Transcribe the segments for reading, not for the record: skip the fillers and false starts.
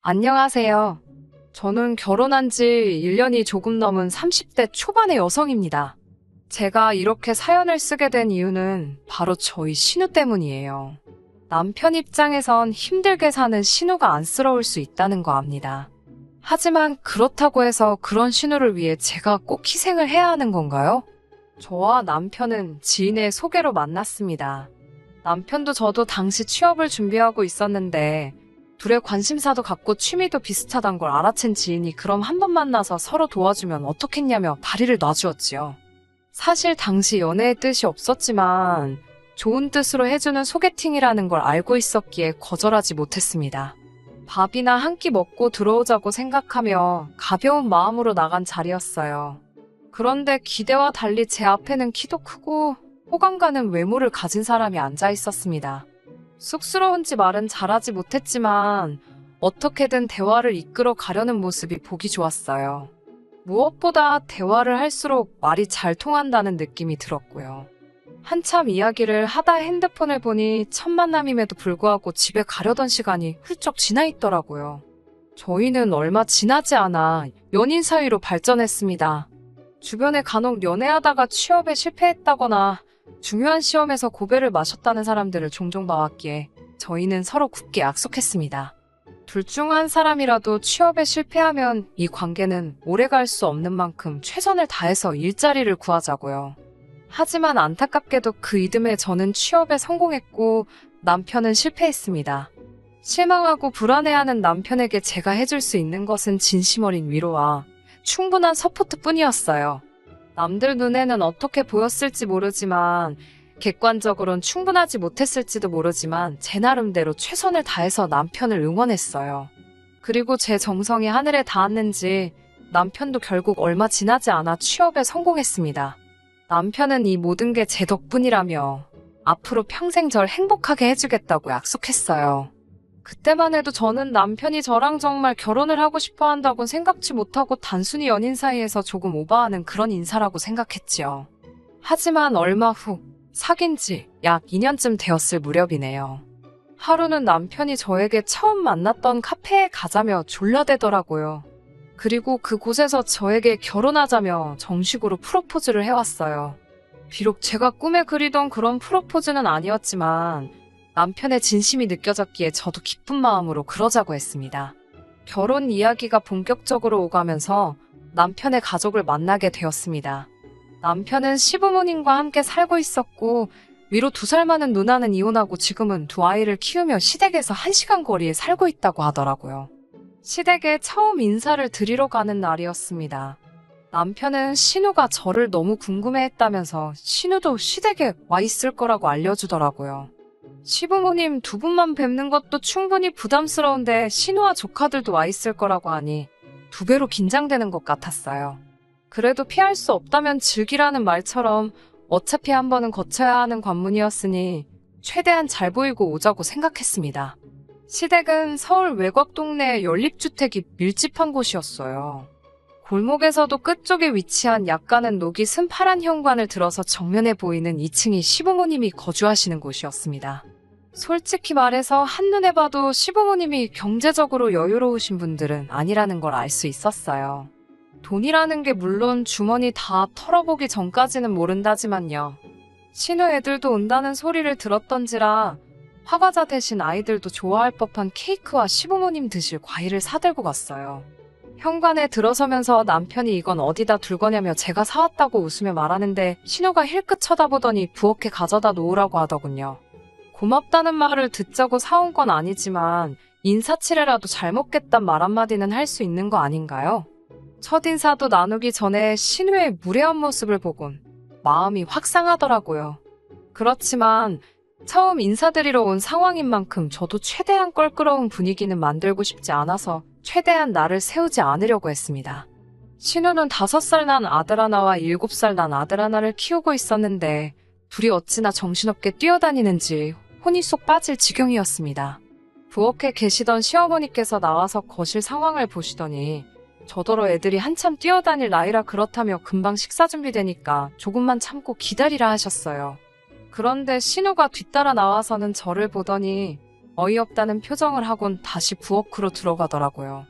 안녕하세요. 저는 결혼한 지 1년이 조금 넘은 30대 초반의 여성입니다. 제가 이렇게 사연을 쓰게 된 이유는 바로 저희 신우 때문이에요. 남편 입장에선 힘들게 사는 신우가 안쓰러울 수 있다는 거 압니다. 하지만 그렇다고 해서 그런 신우를 위해 제가 꼭 희생을 해야 하는 건가요? 저와 남편은 지인의 소개로 만났습니다. 남편도 저도 당시 취업을 준비하고 있었는데 둘의 관심사도 같고 취미도 비슷하단 걸 알아챈 지인이 그럼 한번 만나서 서로 도와주면 어떻겠냐며 다리를 놔주었지요. 사실 당시 연애의 뜻이 없었지만 좋은 뜻으로 해주는 소개팅이라는 걸 알고 있었기에 거절하지 못했습니다. 밥이나 한 끼 먹고 들어오자고 생각하며 가벼운 마음으로 나간 자리였어요. 그런데 기대와 달리 제 앞에는 키도 크고 호감 가는 외모를 가진 사람이 앉아 있었습니다. 쑥스러운지 말은 잘하지 못했지만 어떻게든 대화를 이끌어 가려는 모습이 보기 좋았어요. 무엇보다 대화를 할수록 말이 잘 통한다는 느낌이 들었고요. 한참 이야기를 하다 핸드폰을 보니 첫 만남임에도 불구하고 집에 가려던 시간이 훌쩍 지나 있더라고요. 저희는 얼마 지나지 않아 연인 사이로 발전했습니다. 주변에 간혹 연애하다가 취업에 실패했다거나 중요한 시험에서 고배를 마셨다는 사람들을 종종 봐왔기에 저희는 서로 굳게 약속했습니다. 둘 중 한 사람이라도 취업에 실패하면 이 관계는 오래갈 수 없는 만큼 최선을 다해서 일자리를 구하자고요. 하지만 안타깝게도 그 이듬해 저는 취업에 성공했고 남편은 실패했습니다. 실망하고 불안해하는 남편에게 제가 해줄 수 있는 것은 진심 어린 위로와 충분한 서포트뿐이었어요. 남들 눈에는 어떻게 보였을지 모르지만 객관적으론 충분하지 못했을지도 모르지만 제 나름대로 최선을 다해서 남편을 응원했어요. 그리고 제 정성이 하늘에 닿았는지 남편도 결국 얼마 지나지 않아 취업에 성공했습니다. 남편은 이 모든 게 제 덕분이라며 앞으로 평생 절 행복하게 해주겠다고 약속했어요. 그때만 해도 저는 남편이 저랑 정말 결혼을 하고 싶어 한다곤 생각지 못하고 단순히 연인 사이에서 조금 오버하는 그런 인사라고 생각했지요. 하지만 얼마 후 사귄 지 약 2년쯤 되었을 무렵이네요. 하루는 남편이 저에게 처음 만났던 카페에 가자며 졸라대더라고요. 그리고 그곳에서 저에게 결혼하자며 정식으로 프로포즈를 해왔어요. 비록 제가 꿈에 그리던 그런 프로포즈는 아니었지만 남편의 진심이 느껴졌기에 저도 기쁜 마음으로 그러자고 했습니다. 결혼 이야기가 본격적으로 오가면서 남편의 가족을 만나게 되었습니다. 남편은 시부모님과 함께 살고 있었고 위로 2살 많은 누나는 이혼하고 지금은 2아이를 키우며 시댁에서 1시간 거리에 살고 있다고 하더라고요. 시댁에 처음 인사를 드리러 가는 날이었습니다. 남편은 신우가 저를 너무 궁금해했다면서 신우도 시댁에 와 있을 거라고 알려주더라고요. 시부모님 2분만 뵙는 것도 충분히 부담스러운데 신우와 조카들도 와 있을 거라고 하니 2배로 긴장되는 것 같았어요. 그래도 피할 수 없다면 즐기라는 말처럼 어차피 한 번은 거쳐야 하는 관문이었으니 최대한 잘 보이고 오자고 생각했습니다. 시댁은 서울 외곽 동네의 연립주택이 밀집한 곳이었어요. 골목에서도 끝쪽에 위치한 약간은 녹이 쓴 파란 현관을 들어서 정면에 보이는 2층이 시부모님이 거주하시는 곳이었습니다. 솔직히 말해서 한눈에 봐도 시부모님이 경제적으로 여유로우신 분들은 아니라는 걸 알 수 있었어요. 돈이라는 게 물론 주머니 다 털어보기 전까지는 모른다지만요. 신우 애들도 온다는 소리를 들었던지라 화과자 대신 아이들도 좋아할 법한 케이크와 시부모님 드실 과일을 사들고 갔어요. 현관에 들어서면서 남편이 이건 어디다 둘 거냐며 제가 사왔다고 웃으며 말하는데 신우가 힐끗 쳐다보더니 부엌에 가져다 놓으라고 하더군요. 고맙다는 말을 듣자고 사온 건 아니지만 인사치레라도 잘 먹겠단 말 한마디는 할 수 있는 거 아닌가요? 첫인사도 나누기 전에 신우의 무례한 모습을 보곤 마음이 확 상하더라고요. 그렇지만 처음 인사드리러 온 상황인 만큼 저도 최대한 껄끄러운 분위기는 만들고 싶지 않아서 최대한 나를 세우지 않으려고 했습니다. 신우는 5살 난 아들 하나와 7살 난 아들 하나를 키우고 있었는데 둘이 어찌나 정신없게 뛰어다니는지 혼이 쏙 빠질 지경이었습니다. 부엌에 계시던 시어머니께서 나와서 거실 상황을 보시더니 저더러 애들이 한참 뛰어다닐 나이라 그렇다며 금방 식사 준비되니까 조금만 참고 기다리라 하셨어요. 그런데 신우가 뒤따라 나와서는 저를 보더니 어이없다는 표정을 하곤 다시 부엌으로 들어가더라고요.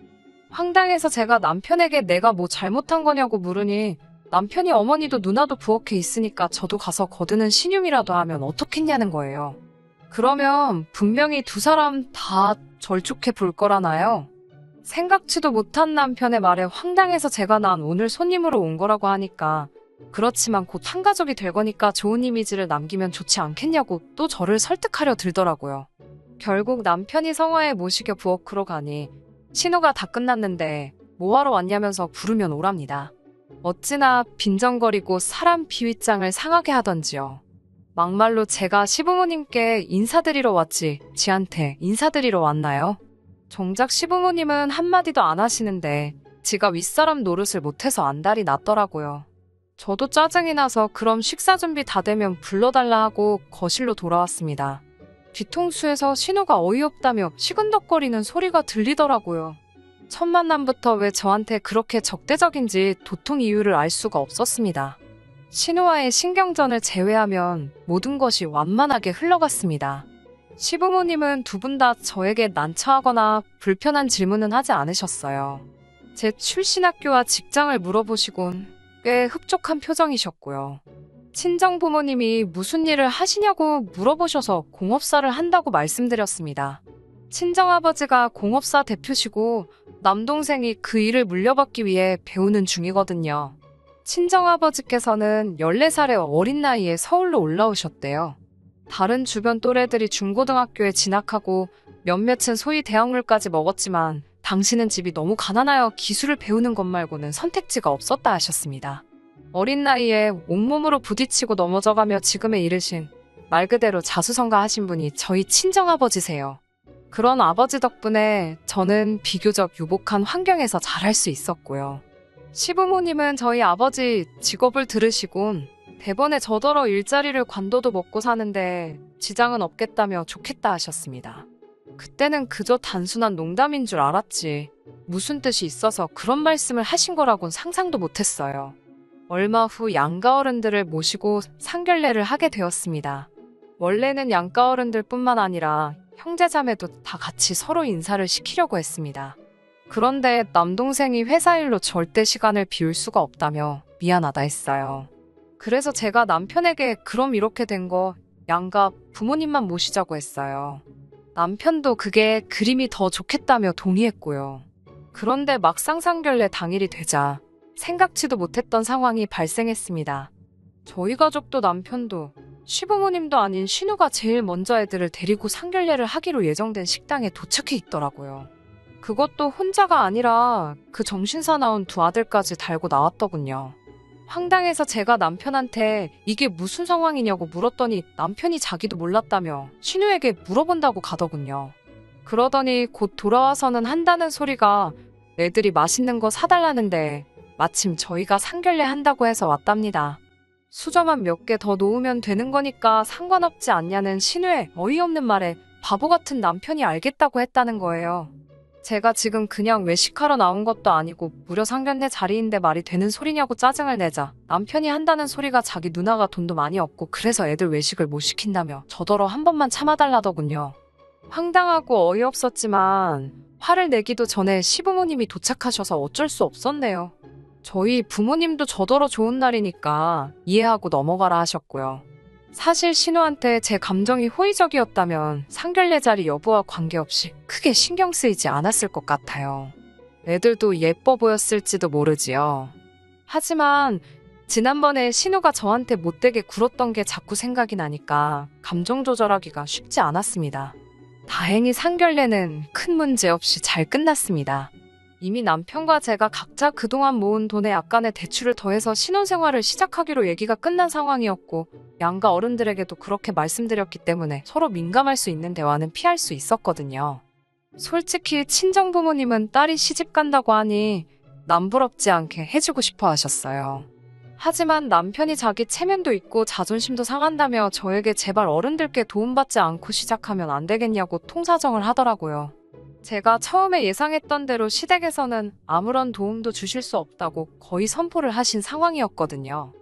황당해서 제가 남편에게 내가 뭐 잘못한 거냐고 물으니 남편이 어머니도 누나도 부엌에 있으니까 저도 가서 거드는 신용이라도 하면 어떻겠냐는 거예요. 그러면 분명히 두 사람 다 절 좋게 볼 거라나요? 생각지도 못한 남편의 말에 황당해서 제가 난 오늘 손님으로 온 거라고 하니까 그렇지만 곧 한 가족이 될 거니까 좋은 이미지를 남기면 좋지 않겠냐고 또 저를 설득하려 들더라고요. 결국 남편이 성화에 모시겨 부엌으로 가니 신호가 다 끝났는데 뭐하러 왔냐면서 부르면 오랍니다. 어찌나 빈정거리고 사람 비윗장을 상하게 하던지요. 막말로 제가 시부모님께 인사드리러 왔지 지한테 인사드리러 왔나요? 정작 시부모님은 한마디도 안 하시는데 지가 윗사람 노릇을 못해서 안달이 났더라고요. 저도 짜증이 나서 그럼 식사 준비 다 되면 불러달라 하고 거실로 돌아왔습니다. 뒤통수에서 신호가 어이없다며 시근덕거리는 소리가 들리더라고요. 첫 만남부터 왜 저한테 그렇게 적대적인지 도통 이유를 알 수가 없었습니다. 신우와의 신경전을 제외하면 모든 것이 완만하게 흘러갔습니다. 시부모님은 두 분 다 저에게 난처하거나 불편한 질문은 하지 않으셨어요. 제 출신 학교와 직장을 물어보시곤 꽤 흡족한 표정이셨고요. 친정부모님이 무슨 일을 하시냐고 물어보셔서 공업사를 한다고 말씀드렸습니다. 친정아버지가 공업사 대표시고 남동생이 그 일을 물려받기 위해 배우는 중이거든요. 친정아버지께서는 14살의 어린 나이에 서울로 올라오셨대요. 다른 주변 또래들이 중고등학교에 진학하고 몇몇은 소위 대학물까지 먹었지만 당신은 집이 너무 가난하여 기술을 배우는 것 말고는 선택지가 없었다 하셨습니다. 어린 나이에 온몸으로 부딪히고 넘어져가며 지금에 이르신 말 그대로 자수성가하신 분이 저희 친정아버지세요. 그런 아버지 덕분에 저는 비교적 유복한 환경에서 자랄 수 있었고요. 시부모님은 저희 아버지 직업을 들으시곤 대번에 저더러 일자리를 관둬도 먹고 사는데 지장은 없겠다며 좋겠다 하셨습니다. 그때는 그저 단순한 농담인 줄 알았지 무슨 뜻이 있어서 그런 말씀을 하신 거라곤 상상도 못했어요. 얼마 후 양가 어른들을 모시고 상견례를 하게 되었습니다. 원래는 양가 어른들뿐만 아니라 형제자매도 다 같이 서로 인사를 시키려고 했습니다. 그런데 남동생이 회사 일로 절대 시간을 비울 수가 없다며 미안하다 했어요. 그래서 제가 남편에게 그럼 이렇게 된 거 양가 부모님만 모시자고 했어요. 남편도 그게 그림이 더 좋겠다며 동의했고요. 그런데 막상 상견례 당일이 되자 생각지도 못했던 상황이 발생했습니다. 저희 가족도 남편도 시부모님도 아닌 신우가 제일 먼저 애들을 데리고 상견례를 하기로 예정된 식당에 도착해 있더라고요. 그것도 혼자가 아니라 그 정신사나운 두 아들까지 달고 나왔더군요. 황당해서 제가 남편한테 이게 무슨 상황이냐고 물었더니 남편이 자기도 몰랐다며 신우에게 물어본다고 가더군요. 그러더니 곧 돌아와서는 한다는 소리가 애들이 맛있는 거 사달라는데 마침 저희가 상견례 한다고 해서 왔답니다. 수저만 몇 개 더 놓으면 되는 거니까 상관없지 않냐는 신우의 어이없는 말에 바보 같은 남편이 알겠다고 했다는 거예요. 제가 지금 그냥 외식하러 나온 것도 아니고 무려 상견례 자리인데 말이 되는 소리냐고 짜증을 내자 남편이 한다는 소리가 자기 누나가 돈도 많이 없고 그래서 애들 외식을 못 시킨다며 저더러 한 번만 참아달라더군요. 황당하고 어이없었지만 화를 내기도 전에 시부모님이 도착하셔서 어쩔 수 없었네요. 저희 부모님도 저더러 좋은 날이니까 이해하고 넘어가라 하셨고요. 사실 신우한테 제 감정이 호의적이었다면 상견례 자리 여부와 관계없이 크게 신경 쓰이지 않았을 것 같아요. 애들도 예뻐 보였을지도 모르지요. 하지만 지난번에 신우가 저한테 못되게 굴었던 게 자꾸 생각이 나니까 감정 조절하기가 쉽지 않았습니다. 다행히 상견례는 큰 문제 없이 잘 끝났습니다. 이미 남편과 제가 각자 그동안 모은 돈에 약간의 대출을 더해서 신혼생활을 시작하기로 얘기가 끝난 상황이었고 양가 어른들에게도 그렇게 말씀드렸기 때문에 서로 민감할 수 있는 대화는 피할 수 있었거든요. 솔직히 친정부모님은 딸이 시집 간다고 하니 남부럽지 않게 해주고 싶어 하셨어요. 하지만 남편이 자기 체면도 있고 자존심도 상한다며 저에게 제발 어른들께 도움받지 않고 시작하면 안 되겠냐고 통사정을 하더라고요. 제가 처음에 예상했던 대로 시댁에서는 아무런 도움도 주실 수 없다고 거의 선포를 하신 상황이었거든요.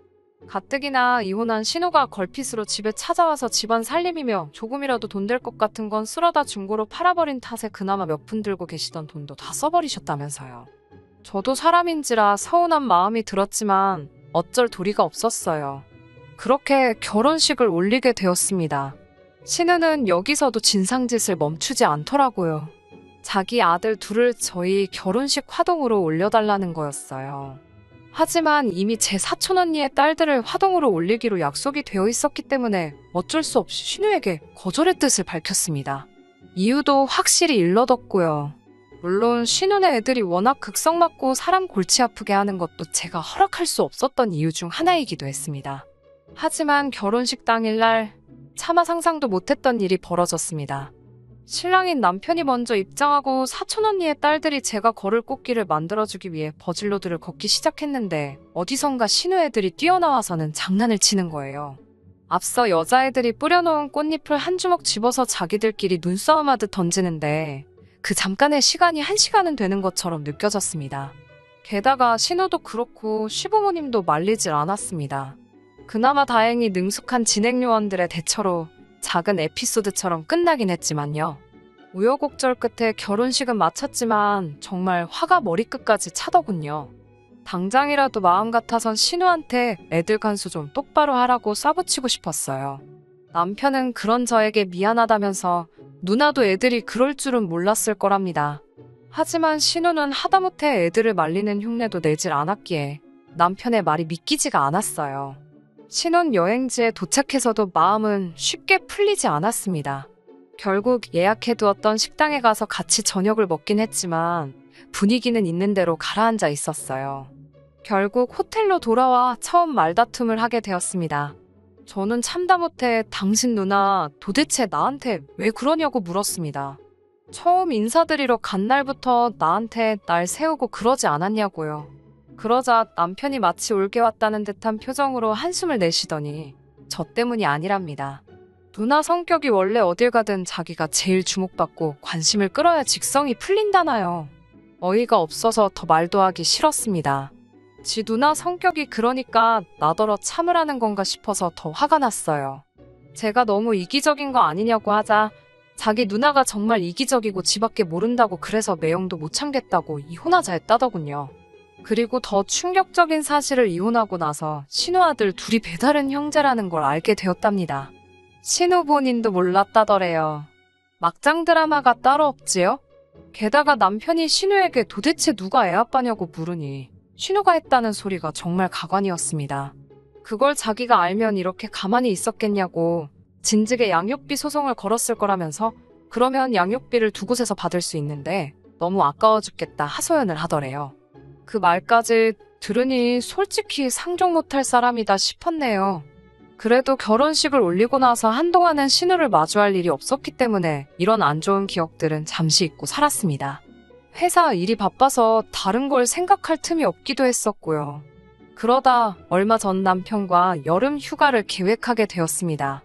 가뜩이나 이혼한 신우가 걸핏으로 집에 찾아와서 집안 살림이며 조금이라도 돈 될 것 같은 건 쓸어다 중고로 팔아버린 탓에 그나마 몇 푼 들고 계시던 돈도 다 써버리셨다면서요. 저도 사람인지라 서운한 마음이 들었지만 어쩔 도리가 없었어요. 그렇게 결혼식을 올리게 되었습니다. 신우는 여기서도 진상짓을 멈추지 않더라고요. 자기 아들 둘을 저희 결혼식 화동으로 올려달라는 거였어요. 하지만 이미 제 사촌 언니의 딸들을 화동으로 올리기로 약속이 되어 있었기 때문에 어쩔 수 없이 신우에게 거절의 뜻을 밝혔습니다. 이유도 확실히 일러뒀고요. 물론 신우네 애들이 워낙 극성 맞고 사람 골치 아프게 하는 것도 제가 허락할 수 없었던 이유 중 하나이기도 했습니다. 하지만 결혼식 당일날 차마 상상도 못했던 일이 벌어졌습니다. 신랑인 남편이 먼저 입장하고 사촌 언니의 딸들이 제가 걸을 꽃길을 만들어주기 위해 버질로드를 걷기 시작했는데 어디선가 신우 애들이 뛰어나와서는 장난을 치는 거예요. 앞서 여자애들이 뿌려놓은 꽃잎을 한 주먹 집어서 자기들끼리 눈싸움하듯 던지는데 그 잠깐의 시간이 1시간은 되는 것처럼 느껴졌습니다. 게다가 신우도 그렇고 시부모님도 말리질 않았습니다. 그나마 다행히 능숙한 진행요원들의 대처로 작은 에피소드처럼 끝나긴 했지만요. 우여곡절 끝에 결혼식은 마쳤지만 정말 화가 머리끝까지 차더군요. 당장이라도 마음 같아선 신우한테 애들 간수 좀 똑바로 하라고 쏴붙이고 싶었어요. 남편은 그런 저에게 미안하다면서 누나도 애들이 그럴 줄은 몰랐을 거랍니다. 하지만 신우는 하다못해 애들을 말리는 흉내도 내질 않았기에 남편의 말이 믿기지가 않았어요. 신혼 여행지에 도착해서도 마음은 쉽게 풀리지 않았습니다. 결국 예약해두었던 식당에 가서 같이 저녁을 먹긴 했지만 분위기는 있는 대로 가라앉아 있었어요. 결국 호텔로 돌아와 처음 말다툼을 하게 되었습니다. 저는 참다 못해 당신 누나 도대체 나한테 왜 그러냐고 물었습니다. 처음 인사드리러 간 날부터 나한테 날 세우고 그러지 않았냐고요. 그러자 남편이 마치 올게 왔다는 듯한 표정으로 한숨을 내쉬더니 저 때문이 아니랍니다. 누나 성격이 원래 어딜 가든 자기가 제일 주목받고 관심을 끌어야 직성이 풀린다나요. 어이가 없어서 더 말도 하기 싫었습니다. 지 누나 성격이 그러니까 나더러 참으라는 건가 싶어서 더 화가 났어요. 제가 너무 이기적인 거 아니냐고 하자 자기 누나가 정말 이기적이고 지밖에 모른다고 그래서 매형도 못 참겠다고 이혼하자 했다더군요. 그리고 더 충격적인 사실을 이혼하고 나서 신우 아들 둘이 배다른 형제라는 걸 알게 되었답니다. 신우 본인도 몰랐다더래요. 막장 드라마가 따로 없지요? 게다가 남편이 신우에게 도대체 누가 애아빠냐고 물으니 신우가 했다는 소리가 정말 가관이었습니다. 그걸 자기가 알면 이렇게 가만히 있었겠냐고 진즉에 양육비 소송을 걸었을 거라면서 그러면 양육비를 두 곳에서 받을 수 있는데 너무 아까워 죽겠다 하소연을 하더래요. 그 말까지 들으니 솔직히 상종 못할 사람이다 싶었네요. 그래도 결혼식을 올리고 나서 한동안은 신우를 마주할 일이 없었기 때문에 이런 안 좋은 기억들은 잠시 잊고 살았습니다. 회사 일이 바빠서 다른 걸 생각할 틈이 없기도 했었고요. 그러다 얼마 전 남편과 여름 휴가를 계획하게 되었습니다.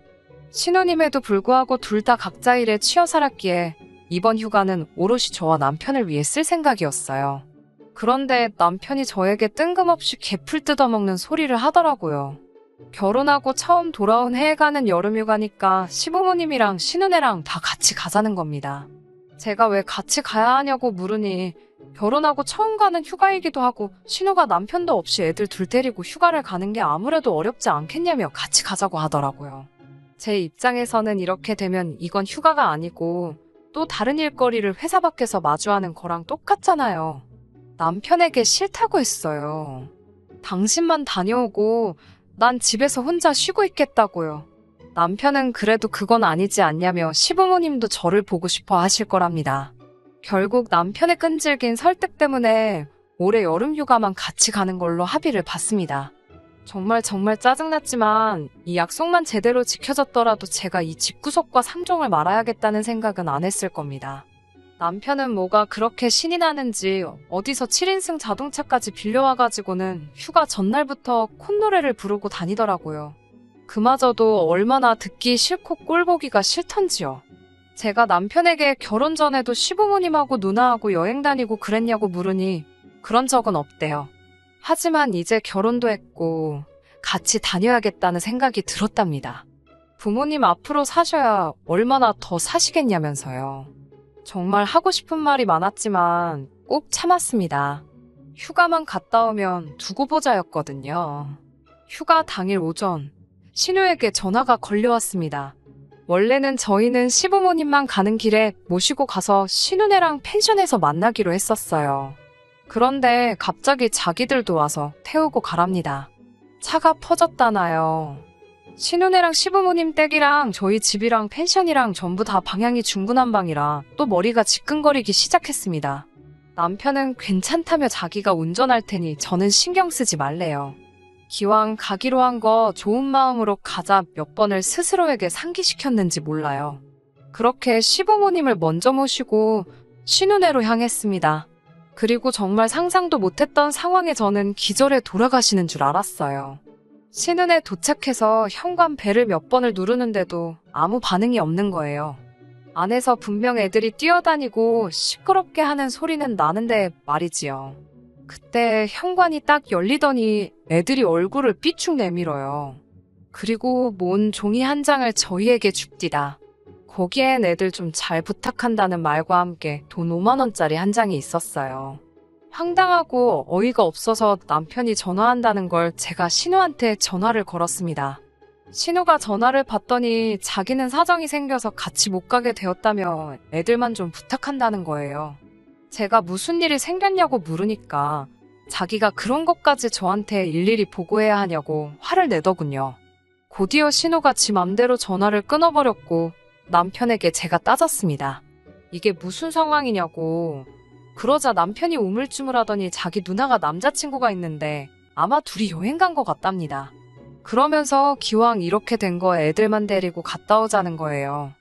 신혼임에도 불구하고 둘 다 각자 일에 치여 살았기에 이번 휴가는 오롯이 저와 남편을 위해 쓸 생각이었어요. 그런데 남편이 저에게 뜬금없이 개풀 뜯어먹는 소리를 하더라고요. 결혼하고 처음 돌아온 해에 가는 여름휴가니까 시부모님이랑 신은혜랑 다 같이 가자는 겁니다. 제가 왜 같이 가야 하냐고 물으니 결혼하고 처음 가는 휴가이기도 하고 신우가 남편도 없이 애들 둘 데리고 휴가를 가는 게 아무래도 어렵지 않겠냐며 같이 가자고 하더라고요. 제 입장에서는 이렇게 되면 이건 휴가가 아니고 또 다른 일거리를 회사 밖에서 마주하는 거랑 똑같잖아요. 남편에게 싫다고 했어요. 당신만 다녀오고 난 집에서 혼자 쉬고 있겠다고요. 남편은 그래도 그건 아니지 않냐며 시부모님도 저를 보고 싶어 하실 거랍니다. 결국 남편의 끈질긴 설득 때문에 올해 여름휴가만 같이 가는 걸로 합의를 봤습니다. 정말 짜증났지만 이 약속만 제대로 지켜졌더라도 제가 이 집구석과 상종을 말아야겠다는 생각은 안 했을 겁니다. 남편은 뭐가 그렇게 신이 나는지 어디서 7인승 자동차까지 빌려와가지고는 휴가 전날부터 콧노래를 부르고 다니더라고요. 그마저도 얼마나 듣기 싫고 꼴보기가 싫던지요. 제가 남편에게 결혼 전에도 시부모님하고 누나하고 여행 다니고 그랬냐고 물으니 그런 적은 없대요. 하지만 이제 결혼도 했고 같이 다녀야겠다는 생각이 들었답니다. 부모님 앞으로 사셔야 얼마나 더 사시겠냐면서요. 정말 하고 싶은 말이 많았지만 꼭 참았습니다. 휴가만 갔다 오면 두고 보자였거든요. 휴가 당일 오전, 신우에게 전화가 걸려왔습니다. 원래는 저희는 시부모님만 가는 길에 모시고 가서 신우네랑 펜션에서 만나기로 했었어요. 그런데 갑자기 자기들도 와서 태우고 가랍니다. 차가 퍼졌다나요. 신우네랑 시부모님 댁이랑 저희 집이랑 펜션이랑 전부 다 방향이 중구난방이라 또 머리가 지끈거리기 시작했습니다. 남편은 괜찮다며 자기가 운전할 테니 저는 신경 쓰지 말래요. 기왕 가기로 한 거 좋은 마음으로 가자 몇 번을 스스로에게 상기시켰는지 몰라요. 그렇게 시부모님을 먼저 모시고 신우네로 향했습니다. 그리고 정말 상상도 못했던 상황에 저는 기절해 돌아가시는 줄 알았어요. 신은에 도착해서 현관 벨을 몇 번을 누르는데도 아무 반응이 없는 거예요. 안에서 분명 애들이 뛰어다니고 시끄럽게 하는 소리는 나는데 말이지요. 그때 현관이 딱 열리더니 애들이 얼굴을 삐쭉 내밀어요. 그리고 뭔 종이 한 장을 저희에게 줍디다. 거기엔 애들 좀 잘 부탁한다는 말과 함께 돈 5만 원짜리 한 장이 있었어요. 황당하고 어이가 없어서 남편이 전화한다는 걸 제가 신우한테 전화를 걸었습니다. 신우가 전화를 받더니 자기는 사정이 생겨서 같이 못 가게 되었다며 애들만 좀 부탁한다는 거예요. 제가 무슨 일이 생겼냐고 물으니까 자기가 그런 것까지 저한테 일일이 보고해야 하냐고 화를 내더군요. 곧이어 신우가 지 맘대로 전화를 끊어버렸고 남편에게 제가 따졌습니다. 이게 무슨 상황이냐고. 그러자 남편이 우물쭈물하더니 자기 누나가 남자친구가 있는데 아마 둘이 여행 간 것 같답니다. 그러면서 기왕 이렇게 된 거 애들만 데리고 갔다 오자는 거예요.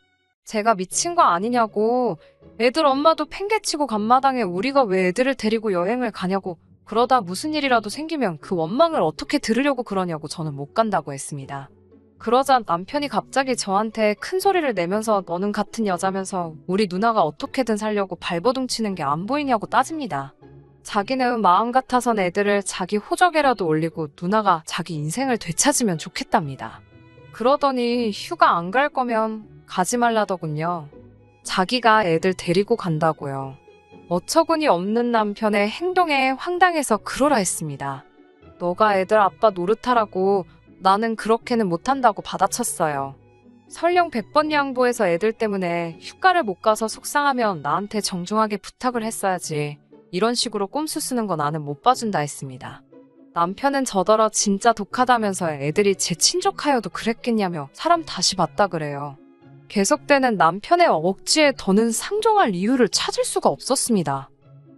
제가 미친 거 아니냐고. 애들 엄마도 팽개치고 간마당에 우리가 왜 애들을 데리고 여행을 가냐고. 그러다 무슨 일이라도 생기면 그 원망을 어떻게 들으려고 그러냐고 저는 못 간다고 했습니다. 그러자 남편이 갑자기 저한테 큰 소리를 내면서 너는 같은 여자면서 우리 누나가 어떻게든 살려고 발버둥 치는 게 안 보이냐고 따집니다. 자기는 마음 같아선 애들을 자기 호적에라도 올리고 누나가 자기 인생을 되찾으면 좋겠답니다. 그러더니 휴가 안 갈 거면 가지 말라더군요. 자기가 애들 데리고 간다고요. 어처구니 없는 남편의 행동에 황당해서 그러라 했습니다. 너가 애들 아빠 노릇하라고 나는 그렇게는 못한다고 받아쳤어요. 설령 100번 양보해서 애들 때문에 휴가를 못 가서 속상하면 나한테 정중하게 부탁을 했어야지. 이런 식으로 꼼수 쓰는 거 나는 못 봐준다 했습니다. 남편은 저더러 진짜 독하다면서 애들이 제 친족하여도 그랬겠냐며 사람 다시 봤다 그래요. 계속되는 남편의 억지에 더는 상종할 이유를 찾을 수가 없었습니다.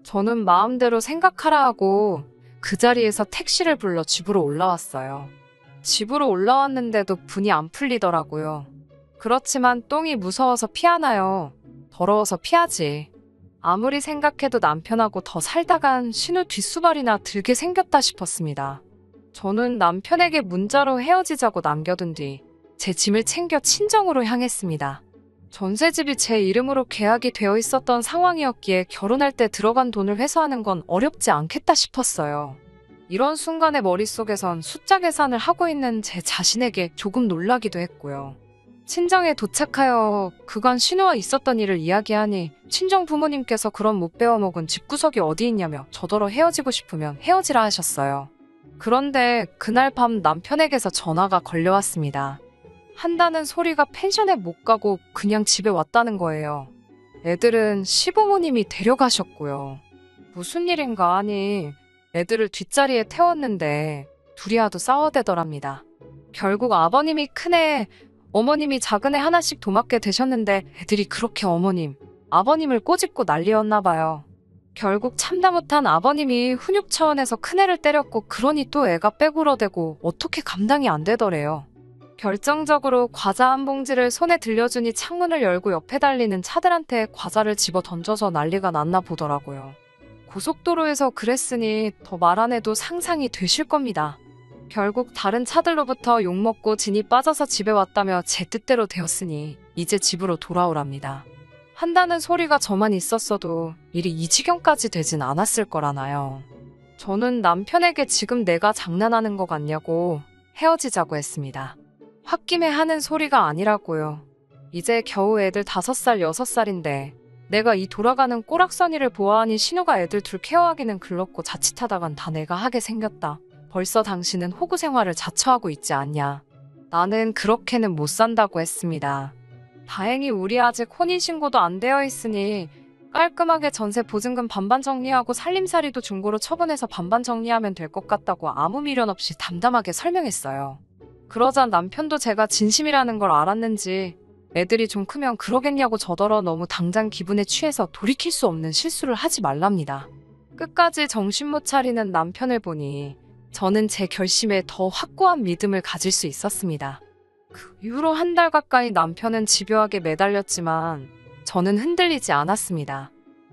저는 마음대로 생각하라 하고 그 자리에서 택시를 불러 집으로 올라왔어요. 집으로 올라왔는데도 분이 안 풀리더라고요. 그렇지만 똥이 무서워서 피하나요? 더러워서 피하지. 아무리 생각해도 남편하고 더 살다간 신우 뒷수발이나 들게 생겼다 싶었습니다. 저는 남편에게 문자로 헤어지자고 남겨둔 뒤 제 짐을 챙겨 친정으로 향했습니다. 전셋집이 제 이름으로 계약이 되어 있었던 상황이었기에 결혼할 때 들어간 돈을 회수하는 건 어렵지 않겠다 싶었어요. 이런 순간에 머릿속에선 숫자 계산을 하고 있는 제 자신에게 조금 놀라기도 했고요. 친정에 도착하여 그간 신우와 있었던 일을 이야기하니 친정 부모님께서 그런 못 배워먹은 집구석이 어디 있냐며 저더러 헤어지고 싶으면 헤어지라 하셨어요. 그런데 그날 밤 남편에게서 전화가 걸려왔습니다. 한다는 소리가 펜션에 못 가고 그냥 집에 왔다는 거예요. 애들은 시부모님이 데려가셨고요. 무슨 일인가 하니 애들을 뒷자리에 태웠는데 둘이 하도 싸워대더랍니다. 결국 아버님이 큰애, 어머님이 작은애 하나씩 도맡게 되셨는데 애들이 그렇게 어머님, 아버님을 꼬집고 난리였나 봐요. 결국 참다 못한 아버님이 훈육 차원에서 큰애를 때렸고 그러니 또 애가 빼굴어대고 어떻게 감당이 안 되더래요. 결정적으로 과자 한 봉지를 손에 들려주니 창문을 열고 옆에 달리는 차들한테 과자를 집어 던져서 난리가 났나 보더라고요. 고속도로에서 그랬으니 더 말 안 해도 상상이 되실 겁니다. 결국 다른 차들로부터 욕먹고 진이 빠져서 집에 왔다며 제 뜻대로 되었으니 이제 집으로 돌아오랍니다. 한다는 소리가 저만 있었어도 일이 이 지경까지 되진 않았을 거라나요. 저는 남편에게 지금 내가 장난하는 것 같냐고 헤어지자고 했습니다. 홧김에 하는 소리가 아니라고요. 이제 겨우 애들 5살, 6살인데 내가 이 돌아가는 꼬락서니를 보아하니 신우가 애들 둘 케어하기는 글렀고 자칫하다간 다 내가 하게 생겼다. 벌써 당신은 호구 생활을 자처하고 있지 않냐. 나는 그렇게는 못 산다고 했습니다. 다행히 우리 아직 혼인신고도 안 되어 있으니 깔끔하게 전세 보증금 반반 정리하고 살림살이도 중고로 처분해서 반반 정리하면 될 것 같다고 아무 미련 없이 담담하게 설명했어요. 그러자 남편도 제가 진심이라는 걸 알았는지 애들이 좀 크면 그러겠냐고 저더러 너무 당장 기분에 취해서 돌이킬 수 없는 실수를 하지 말랍니다. 끝까지 정신 못 차리는 남편을 보니 저는 제 결심에 더 확고한 믿음을 가질 수 있었습니다. 그 이후로 한 달 가까이 남편은 집요하게 매달렸지만 저는 흔들리지 않았습니다.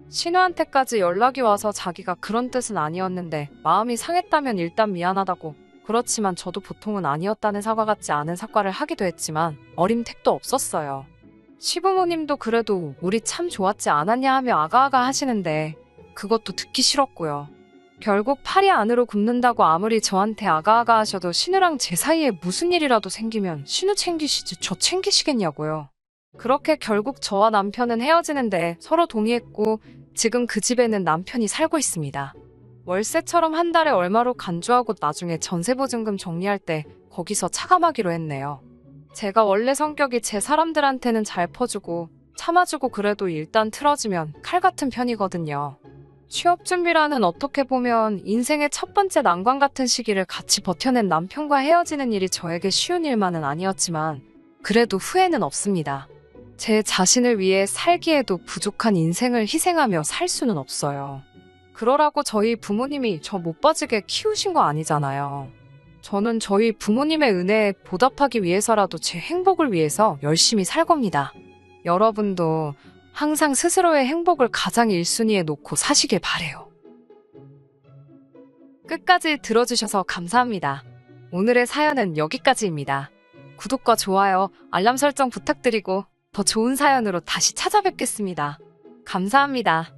신우한테까지 연락이 와서 자기가 그런 뜻은 아니었는데 마음이 상했다면 일단 미안하다고, 그렇지만 저도 보통은 아니었다는 사과 같지 않은 사과를 하기도 했지만 어림택도 없었어요. 시부모님도 그래도 우리 참 좋았지 않았냐 하며 아가아가 하시는데 그것도 듣기 싫었고요. 결국 팔이 안으로 굽는다고 아무리 저한테 아가아가 하셔도 신우랑 제 사이에 무슨 일이라도 생기면 신우 챙기시지 저 챙기시겠냐고요. 그렇게 결국 저와 남편은 헤어지는데 서로 동의했고 지금 그 집에는 남편이 살고 있습니다. 월세처럼 한 달에 얼마로 간주하고 나중에 전세보증금 정리할 때 거기서 차감하기로 했네요. 제가 원래 성격이 제 사람들한테는 잘 퍼주고 참아주고 그래도 일단 틀어지면 칼 같은 편이거든요. 취업 준비라는 어떻게 보면 인생의 첫 번째 난관 같은 시기를 같이 버텨낸 남편과 헤어지는 일이 저에게 쉬운 일만은 아니었지만 그래도 후회는 없습니다. 제 자신을 위해 살기에도 부족한 인생을 희생하며 살 수는 없어요. 그러라고 저희 부모님이 저 못 빠지게 키우신 거 아니잖아요. 저는 저희 부모님의 은혜에 보답하기 위해서라도 제 행복을 위해서 열심히 살 겁니다. 여러분도 항상 스스로의 행복을 가장 1순위에 놓고 사시길 바래요. 끝까지 들어주셔서 감사합니다. 오늘의 사연은 여기까지입니다. 구독과 좋아요, 알람 설정 부탁드리고 더 좋은 사연으로 다시 찾아뵙겠습니다. 감사합니다.